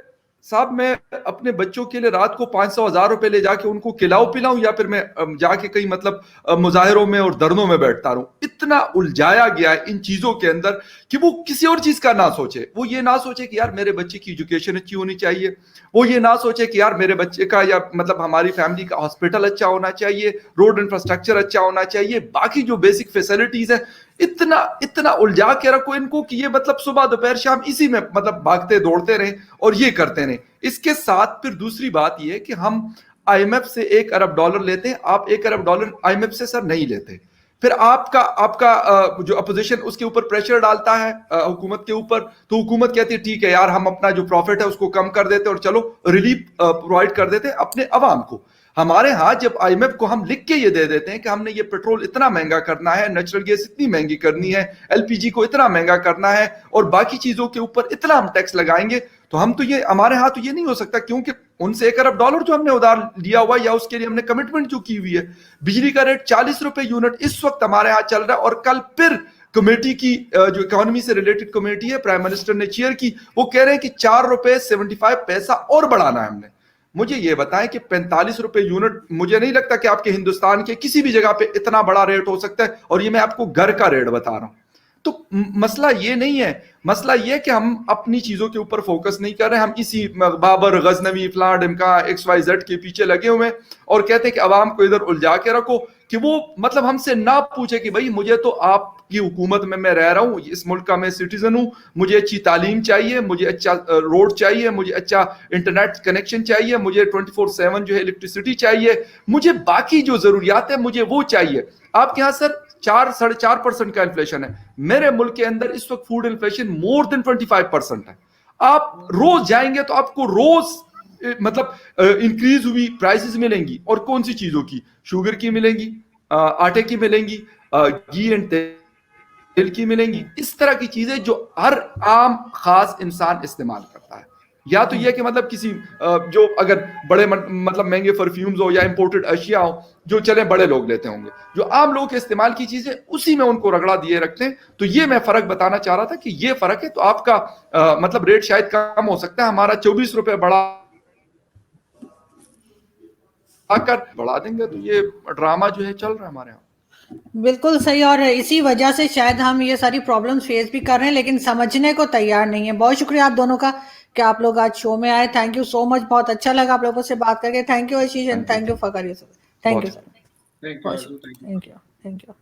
साहब मैं अपने बच्चों के लिए रात को 500,000 रुपए ले जाके उनको खिलाऊं पिलाऊं, या फिर मैं जाके कहीं मतलब मुजाहिरों में और धरनों में बैठता रहूं। इतना उलझाया गया है इन चीजों के अंदर कि वो किसी और चीज का ना सोचे। वो ये ना सोचे कि यार मेरे बच्चे की एजुकेशन अच्छी होनी चाहिए, वो ये ना सोचे कि यार मेरे बच्चे का या मतलब हमारी फैमिली का हॉस्पिटल अच्छा होना चाहिए, रोड इंफ्रास्ट्रक्चर अच्छा होना चाहिए, बाकी जो बेसिक फैसिलिटीज है। इतना उलझा के रखो इनको कि ये मतलब सुबह दोपहर शाम इसी में मतलब भागते दौड़ते रहे और ये करते रहे। इसके साथ फिर दूसरी बात ये कि हम IMF से $1 अरब लेते हैं। आप $1 अरब IMF से सर नहीं लेते। फिर आपका जो अपोजिशन उसके ऊपर प्रेशर डालता है हुकूमत के ऊपर, तो हुकूमत कहती है ठीक है यार हम अपना जो प्रॉफिट है उसको कम कर देते और चलो रिलीफ प्रोवाइड कर देते अपने अवाम को। हमारे यहाँ जब IMF को हम लिख के ये दे देते हैं कि हमने ये पेट्रोल इतना महंगा करना है, नेचुरल गैस इतनी महंगी करनी है, LPG को इतना महंगा करना है और बाकी चीजों के ऊपर इतना हम टैक्स लगाएंगे, तो हम तो ये, हमारे यहाँ तो ये नहीं हो सकता, क्योंकि उनसे $1 अरब जो हमने उधार लिया हुआ या उसके लिए हमने कमिटमेंट जो की हुई है। बिजली का रेट 40 रुपए यूनिट इस वक्त हमारे यहाँ चल रहा है, और कल फिर कमेटी की जो इकोनॉमी से रिलेटेड कमेटी है प्राइम मिनिस्टर ने चेयर की, वो कह रहे हैं कि 4 रुपए 75 पैसा और बढ़ाना है हमने। मुझे ये बताएं कि 45 रुपए यूनिट, मुझे नहीं लगता कि आपके हिंदुस्तान के किसी भी जगह पे इतना बड़ा रेट हो सकता है, और ये मैं आपको घर का रेट बता रहा हूं। तो मसला ये नहीं है, मसला ये कि हम अपनी चीजों के ऊपर फोकस नहीं कर रहे, हम इसी बाबर गजनवी फलां ढिमका XYZ के पीछे लगे हुए हैं और कहते हैं कि अवाम को इधर उलझा के रखो कि वो मतलब हमसे ना पूछे कि भाई मुझे तो आप की हुकूमत में मैं रह रहा हूँ, इस मुल्क का मैं सिटीजन हूँ, मुझे अच्छी तालीम चाहिए, मुझे अच्छा रोड चाहिए, मुझे अच्छा इंटरनेट कनेक्शन चाहिए, मुझे 24/7 जो है इलेक्ट्रिसिटी चाहिए, मुझे बाकी जो जरूरियात है मुझे वो चाहिए। आपके यहाँ सर 4-4.5% का इन्फ्लेशन है, मेरे मुल्क के अंदर इस वक्त फूड इन्फ्लेशन मोर देन 25% है। आप रोज जाएंगे तो आपको रोज मतलब इंक्रीज हुई प्राइसेस मिलेंगी, और कौन सी चीजों की? शुगर की मिलेंगी, आटे की मिलेंगी, घी एंड तेल की मिलेंगी, इस तरह की चीजें जो हर आम खास इंसान इस्तेमाल करता है। या तो यह कि मतलब किसी जो अगर बड़े मतलब महंगे परफ्यूम्स हो या इंपोर्टेड अशिया हो जो चले बड़े लोग लेते होंगे, जो आम लोग के इस्तेमाल की चीजें उसी में उनको रगड़ा दिए रखते हैं। तो ये मैं फर्क बताना चाह रहा था कि ये फर्क है। तो आपका मतलब रेट शायद कम हो सकता है, हमारा 24 रुपए बढ़ा देंगे, तो ये ड्रामा जो है चल रहा है हमारे यहाँ। बिल्कुल सही, और इसी वजह से शायद हम ये सारी प्रॉब्लम्स फेस भी कर रहे हैं, लेकिन समझने को तैयार नहीं है। बहुत शुक्रिया आप दोनों का कि आप लोग आज शो में आए। थैंक यू सो मच, बहुत अच्छा लगा आप लोगों से बात करके। Thank you Ashish and thank you for career sir. Thank you sir, thank you, thank you, thank you.